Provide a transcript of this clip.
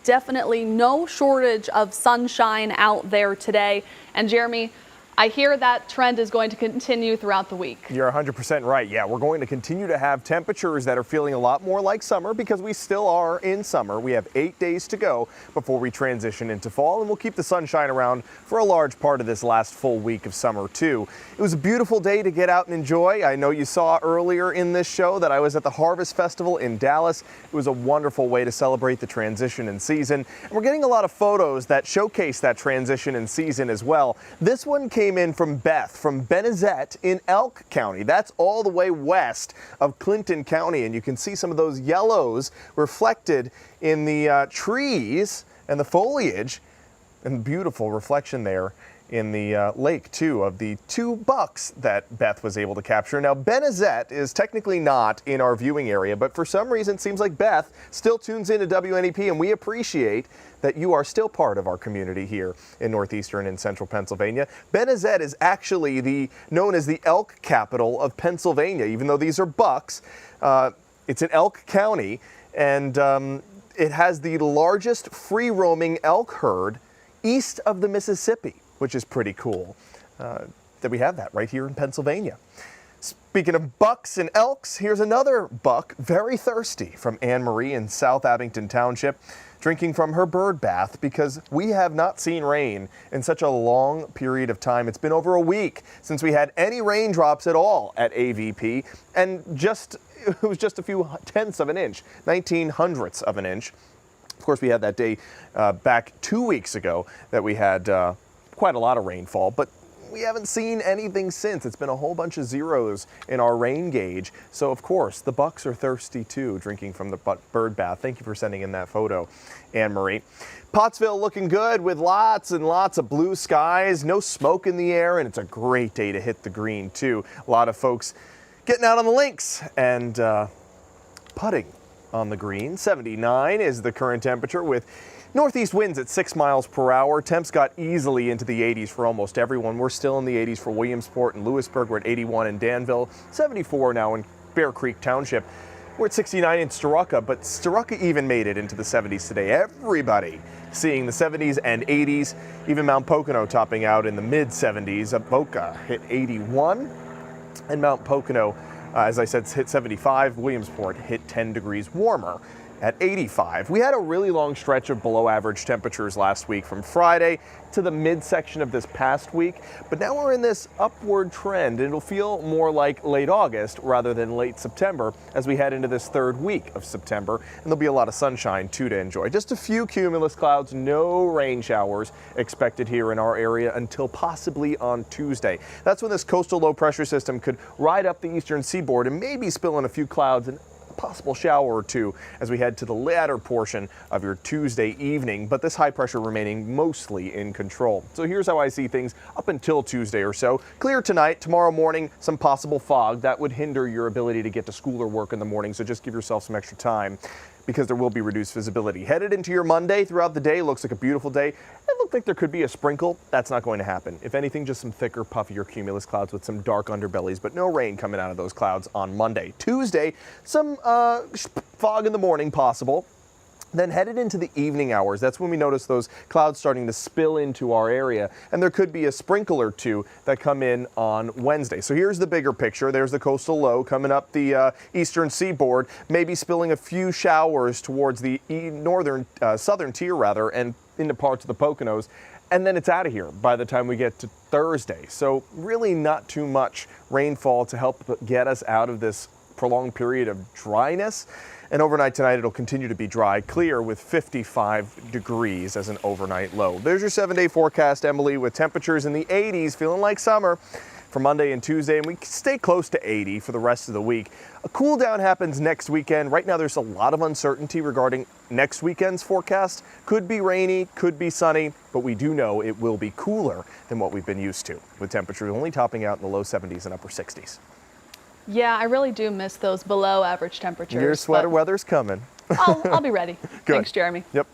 definitely no shortage of sunshine out there today. And Jeremy, I hear that trend is going to continue throughout the week. You're 100% right. Yeah, we're going to continue to have temperatures that are feeling a lot more like summer because we still are in summer. We have 8 days to go before we transition into fall, and we'll keep the sunshine around for a large part of this last full week of summer too. It was a beautiful day to get out and enjoy. I know you saw earlier in this show that I was at the Harvest Festival in Dallas. It was a wonderful way to celebrate the transition in season. And we're getting a lot of photos that showcase that transition in season as well. This one came in from Beth, from Benezet in Elk County. That's all the way west of Clinton County, and you can see some of those yellows reflected in the trees and the foliage, and beautiful reflection there in the lake too of the 2 bucks that Beth was able to capture. Now Benezet is technically not in our viewing area, but for some reason it seems like Beth still tunes into WNEP, and we appreciate that you are still part of our community here in northeastern and central Pennsylvania. Benezet is actually known as the elk capital of Pennsylvania, even though these are bucks. It's in Elk County, and it has the largest free-roaming elk herd east of the Mississippi, which is pretty cool that we have that right here in Pennsylvania. Speaking of bucks and elks, here's another buck, very thirsty, from Anne Marie in South Abington Township, drinking from her bird bath because we have not seen rain in such a long period of time. It's been over a week since we had any raindrops at all at AVP, and it was just a few tenths of an inch, 19 hundredths of an inch. Of course, we had that day back 2 weeks ago that we had quite a lot of rainfall, but we haven't seen anything since. It's been a whole bunch of zeros in our rain gauge. So of course, the bucks are thirsty too, drinking from the bird bath. Thank you for sending in that photo, Anne Marie. Pottsville looking good with lots and lots of blue skies, no smoke in the air, and it's a great day to hit the green too. A lot of folks getting out on the links and putting on the green. 79 is the current temperature with northeast winds at 6 miles per hour. Temps got easily into the 80s for almost everyone. We're still in the 80s for Williamsport and Lewisburg. We're at 81 in Danville, 74 now in Bear Creek Township. We're at 69 in Storuca, but Storuca even made it into the 70s today. Everybody seeing the 70s and 80s, even Mount Pocono topping out in the mid 70s. Boca hit 81, and Mount Pocono, as I said, hit 75. Williamsport hit 10 degrees warmer at 85. We had a really long stretch of below average temperatures last week from Friday to the midsection of this past week, but now we're in this upward trend, and it'll feel more like late August rather than late September as we head into this 3rd week of September, and there'll be a lot of sunshine too to enjoy. Just a few cumulus clouds, no rain showers expected here in our area until possibly on Tuesday. That's when this coastal low pressure system could ride up the eastern seaboard and maybe spill in a few clouds and possible shower or two as we head to the latter portion of your Tuesday evening, but this high pressure remaining mostly in control. So here's how I see things up until Tuesday or so. Clear tonight, tomorrow morning, some possible fog that would hinder your ability to get to school or work in the morning, so just give yourself some extra time because there will be reduced visibility. Headed into your Monday throughout the day, looks like a beautiful day. It looked like there could be a sprinkle. That's not going to happen. If anything, just some thicker, puffier cumulus clouds with some dark underbellies, but no rain coming out of those clouds on Monday. Tuesday, some fog in the morning possible. Then headed into the evening hours, that's when we notice those clouds starting to spill into our area, and there could be a sprinkle or two that come in on Wednesday. So here's the bigger picture. There's the coastal low coming up the eastern seaboard, maybe spilling a few showers towards the southern tier rather, and into parts of the Poconos. And then it's out of here by the time we get to Thursday. So really not too much rainfall to help get us out of this prolonged period of dryness. And overnight tonight, it'll continue to be dry, clear with 55 degrees as an overnight low. There's your 7-day forecast, Emily, with temperatures in the 80s, feeling like summer for Monday and Tuesday, and we stay close to 80 for the rest of the week. A cool down happens next weekend. Right now, there's a lot of uncertainty regarding next weekend's forecast. Could be rainy, could be sunny, but we do know it will be cooler than what we've been used to, with temperatures only topping out in the low 70s and upper 60s. Yeah, I really do miss those below average temperatures. Your sweater weather's coming. I'll be ready. Good. Thanks, Jeremy. Yep.